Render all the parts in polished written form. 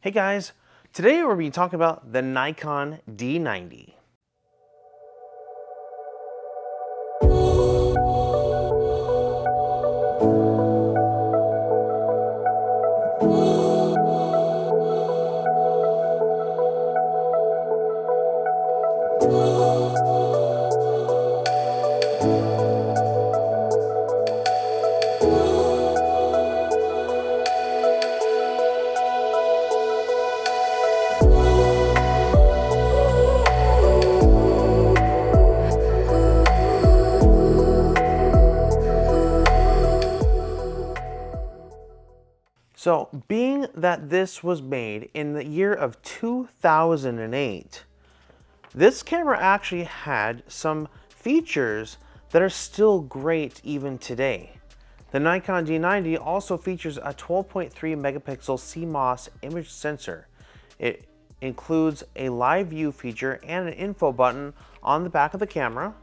Hey guys, today we're going to be talking about the Nikon D90. So, being that this was made in the year of 2008, this camera actually had some features that are still great even today. The Nikon D90 also features a 12.3 megapixel CMOS image sensor. It includes a live view feature and an info button on the back of the camera,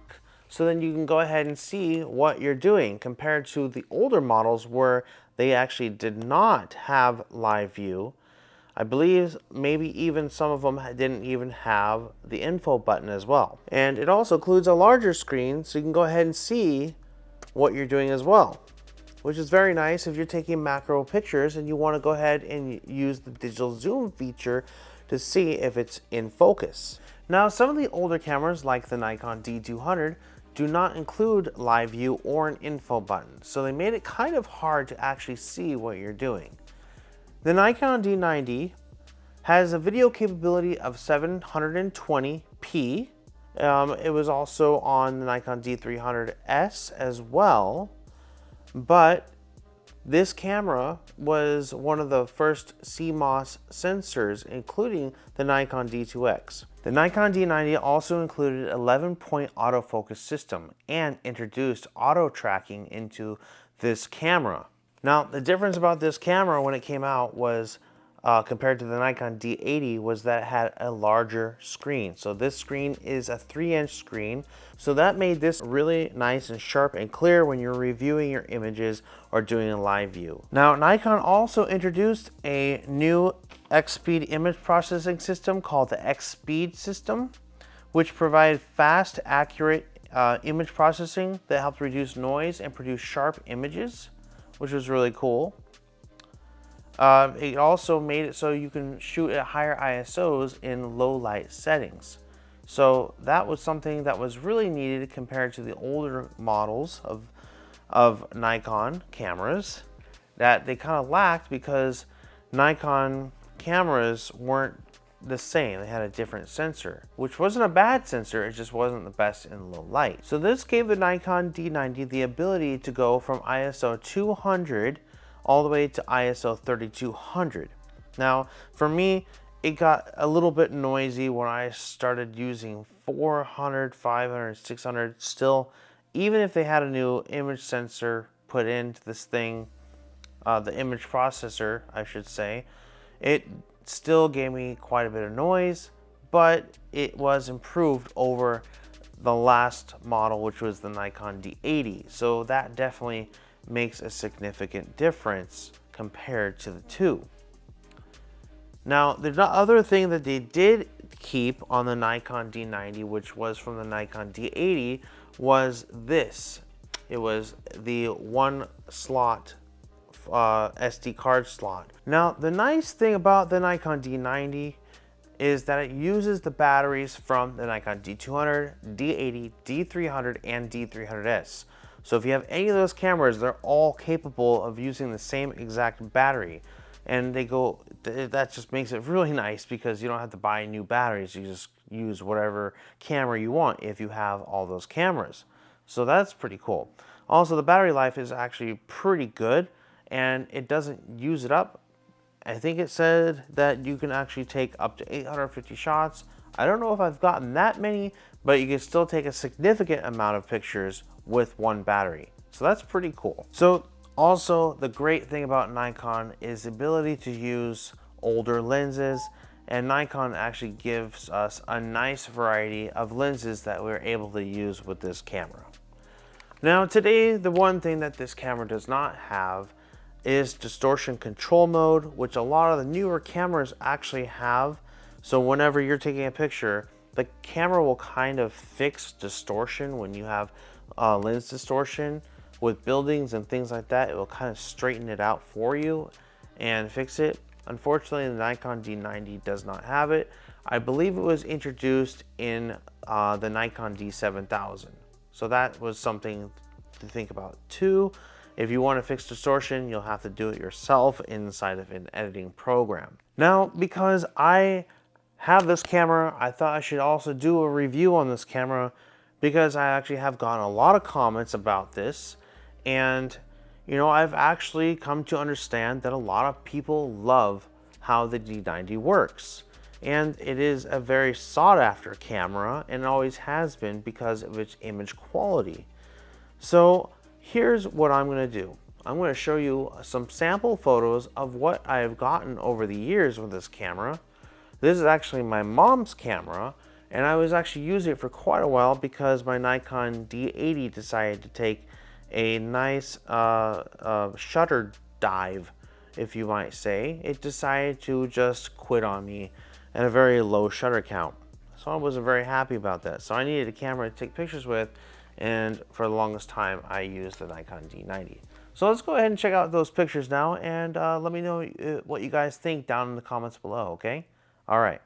so then you can go ahead and see what you're doing compared to the older models where they actually did not have live view. I believe maybe even some of them didn't even have the info button as well. And it also includes a larger screen so you can go ahead and see what you're doing as well, which is very nice if you're taking macro pictures and you want to go ahead and use the digital zoom feature to see if it's in focus. Now, some of the older cameras like the Nikon D200 do not include live view or an info button, so they made it kind of hard to actually see what you're doing. The Nikon D90 has a video capability of 720p. It was also on the Nikon D300S as well, but this camera was one of the first CMOS sensors, including the Nikon D2X. The Nikon D90 also included an 11-point autofocus system and introduced auto tracking into this camera. Now, the difference about this camera when it came out was compared to the Nikon D80 was that it had a larger screen. So this screen is a 3-inch screen. So that made this really nice and sharp and clear when you're reviewing your images or doing a live view. Now, Nikon also introduced a new X-Speed image processing system called the X-Speed system, which provided fast, accurate image processing that helped reduce noise and produce sharp images, which was really cool. It also made it so you can shoot at higher ISOs in low light settings. So that was something that was really needed compared to the older models of Nikon cameras that they kind of lacked because Nikon cameras weren't the same. They had a different sensor, which wasn't a bad sensor, it just wasn't the best in low light. So this gave the Nikon D90 the ability to go from ISO 200 all the way to ISO 3200. Now, for me, it got a little bit noisy when I started using 400, 500, 600. Still, even if they had a new image sensor put into this thing, the image processor, I should say, it still gave me quite a bit of noise, but it was improved over the last model, which was the Nikon D80. So that definitely makes a significant difference compared to the two. Now, the other thing that they did keep on the Nikon D90, which was from the Nikon D80, was this. It was the one slot SD card slot. Now, the nice thing about the Nikon D90 is that it uses the batteries from the Nikon D200, D80, D300, and D300S. So if you have any of those cameras, they're all capable of using the same exact battery. And that just makes it really nice because you don't have to buy new batteries. You just use whatever camera you want if you have all those cameras. So that's pretty cool. Also, the battery life is actually pretty good and it doesn't use it up. I think it said that you can actually take up to 850 shots. I don't know if I've gotten that many, but you can still take a significant amount of pictures with one battery. So that's pretty cool. So also, the great thing about Nikon is the ability to use older lenses, and Nikon actually gives us a nice variety of lenses that we're able to use with this camera. Now today, the one thing that this camera does not have is distortion control mode, which a lot of the newer cameras actually have. So whenever you're taking a picture, the camera will kind of fix distortion when you have lens distortion with buildings and things like that. It will kind of straighten it out for you and fix it. Unfortunately, the Nikon D90 does not have it. I believe it was introduced in the Nikon D7000. So that was something to think about too. If you want to fix distortion, you'll have to do it yourself inside of an editing program. Now, because I have this camera, I thought I should also do a review on this camera because I actually have gotten a lot of comments about this. And, you know, I've actually come to understand that a lot of people love how the D90 works. And it is a very sought after camera and always has been because of its image quality. So here's what I'm going to do. I'm going to show you some sample photos of what I have gotten over the years with this camera. This is actually my mom's camera, and I was actually using it for quite a while because my Nikon D80 decided to take a nice shutter dive, if you might say. It decided to just quit on me at a very low shutter count. So I wasn't very happy about that. So I needed a camera to take pictures with, and for the longest time I used the Nikon D90. So let's go ahead and check out those pictures now, and let me know what you guys think down in the comments below, okay? All right.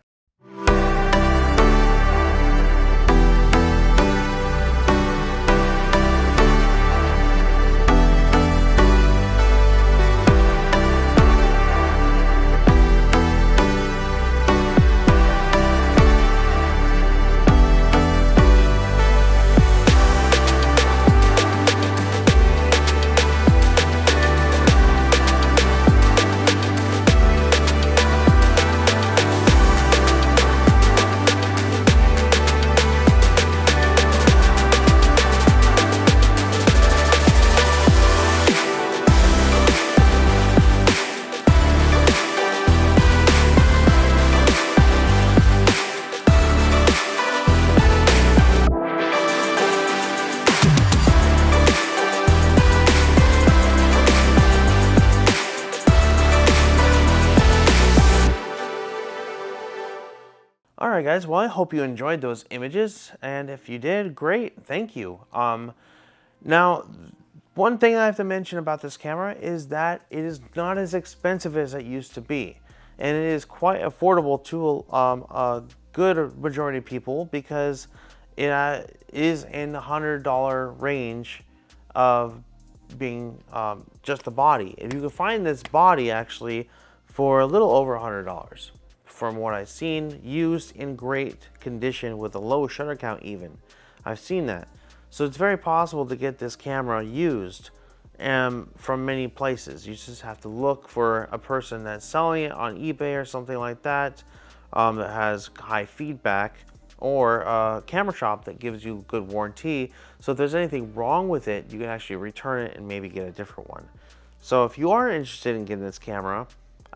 Alright guys, well I hope you enjoyed those images, and if you did, great, thank you. Now, one thing I have to mention about this camera is that it is not as expensive as it used to be. And it is quite affordable to a good majority of people because it is in the $100 range of being just the body. If you can find this body actually for a little over $100. From what I've seen, used in great condition with a low shutter count even. I've seen that. So it's very possible to get this camera used from many places. You just have to look for a person that's selling it on eBay or something like that, that has high feedback, or a camera shop that gives you good warranty. So if there's anything wrong with it, you can actually return it and maybe get a different one. So if you are interested in getting this camera,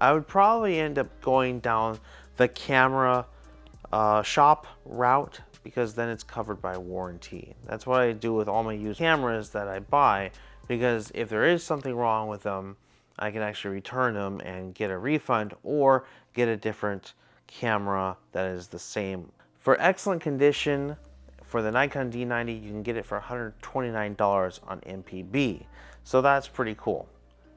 I would probably end up going down the camera shop route because then it's covered by warranty. That's what I do with all my used cameras that I buy, because if there is something wrong with them, I can actually return them and get a refund or get a different camera that is the same. For excellent condition, for the Nikon D90, you can get it for $129 on MPB. So that's pretty cool.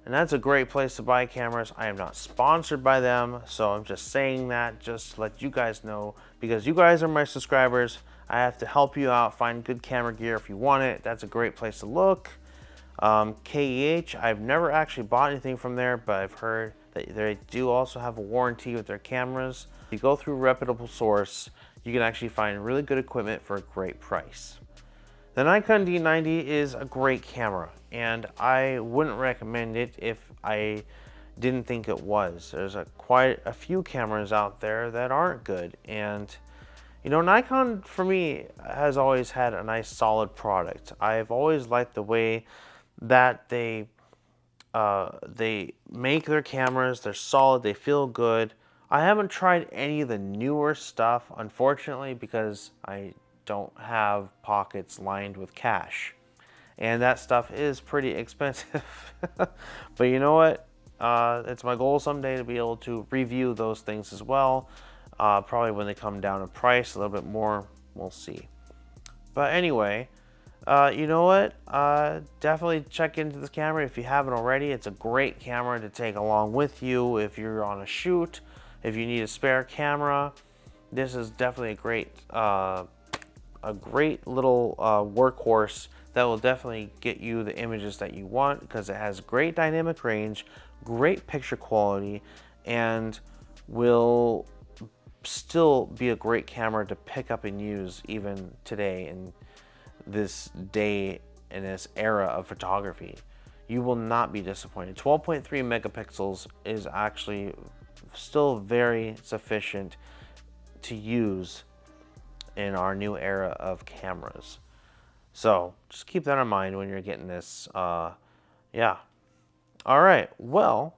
And that's a great place to buy cameras. I am not sponsored by them, so I'm just saying that just to let you guys know, because you guys are my subscribers. I have to help you out, find good camera gear if you want it. That's a great place to look. KEH, I've never actually bought anything from there, but I've heard that they do also have a warranty with their cameras. If you go through a reputable source, you can actually find really good equipment for a great price. The Nikon D90 is a great camera, and I wouldn't recommend it if I didn't think it was. There's quite a few cameras out there that aren't good, and you know, Nikon for me has always had a nice solid product. I've always liked the way that they make their cameras. They're solid, they feel good. I haven't tried any of the newer stuff, unfortunately, because I don't have pockets lined with cash. and that stuff is pretty expensive. But you know what? It's my goal someday to be able to review those things as well. Probably when they come down in price a little bit more, we'll see. But anyway, you know what? Definitely check into this camera if you haven't already. It's a great camera to take along with you if you're on a shoot, if you need a spare camera. This is definitely a great little workhorse that will definitely get you the images that you want, because it has great dynamic range, great picture quality, and will still be a great camera to pick up and use even today in this day, in this era of photography. You will not be disappointed. 12.3 megapixels is actually still very sufficient to use in our new era of cameras. So just keep that in mind when you're getting this. Yeah. All right. Well,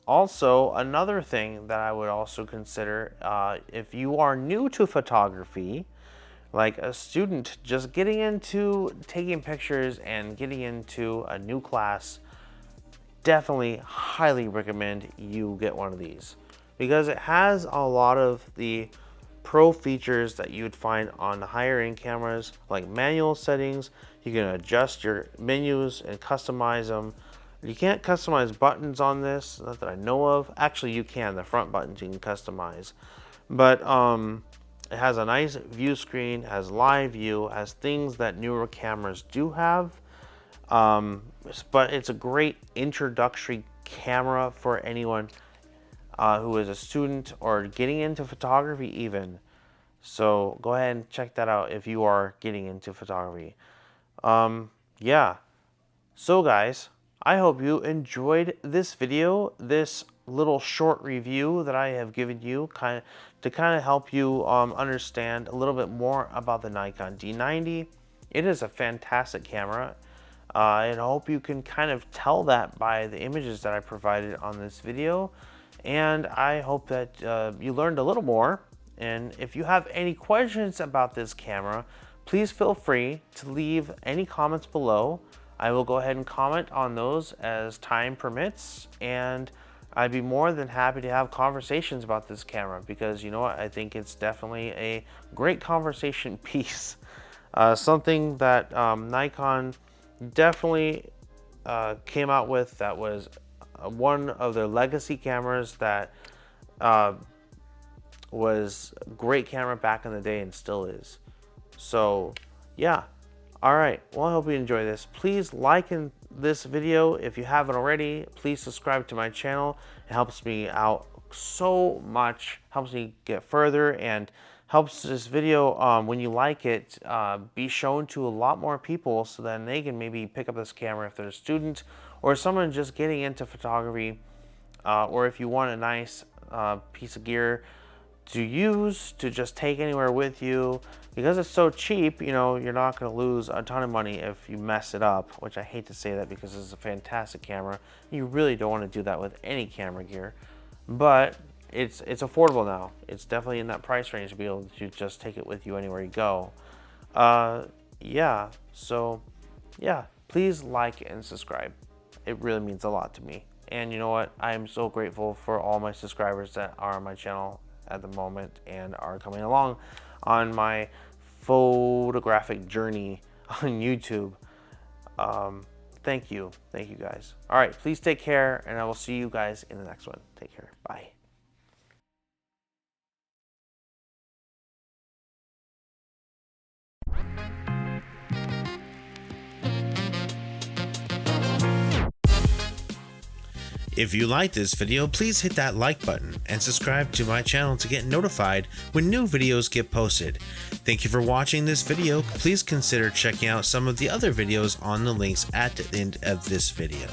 also another thing that I would also consider, if you are new to photography, like a student just getting into taking pictures and getting into a new class, definitely highly recommend you get one of these, because it has a lot of the pro features that you would find on the higher end cameras, like manual settings. You can adjust your menus and customize them. You can't customize buttons on this, not that I know of. Actually, you can. The front buttons you can customize, but it has a nice view screen, has live view, has things that newer cameras do have. But it's a great introductory camera for anyone who is a student or getting into photography even. So go ahead and check that out if you are getting into photography. Yeah. So guys, I hope you enjoyed this video, this little short review that I have given you to help you understand a little bit more about the Nikon D90. It is a fantastic camera. And I hope you can kind of tell that by the images that I provided on this video. And I hope that you learned a little more. And if you have any questions about this camera, please feel free to leave any comments below. I will go ahead and comment on those as time permits. And I'd be more than happy to have conversations about this camera, because you know what? I think it's definitely a great conversation piece. Something that Nikon definitely came out with that was one of their legacy cameras that was a great camera back in the day and still is. So yeah. All right, well, I hope you enjoy this. Please like this video if you haven't already. Please subscribe to my channel. It helps me out so much, helps me get further, and helps this video, when you like it, be shown to a lot more people, so then they can maybe pick up this camera if they're a student or someone just getting into photography, or if you want a nice piece of gear to use to just take anywhere with you. Because it's so cheap, you know, you're not going to lose a ton of money if you mess it up, which I hate to say that because it's a fantastic camera. You really don't want to do that with any camera gear, but it's affordable now. It's definitely in that price range to be able to just take it with you anywhere you go. Yeah, so yeah, please like and subscribe. It really means a lot to me. And you know what? I am so grateful for all my subscribers that are on my channel at the moment and are coming along on my photographic journey on YouTube. Thank you guys. All right, please take care, and I will see you guys in the next one. Take care. Bye. If you like this video, please hit that like button and subscribe to my channel to get notified when new videos get posted. Thank you for watching this video. Please consider checking out some of the other videos on the links at the end of this video.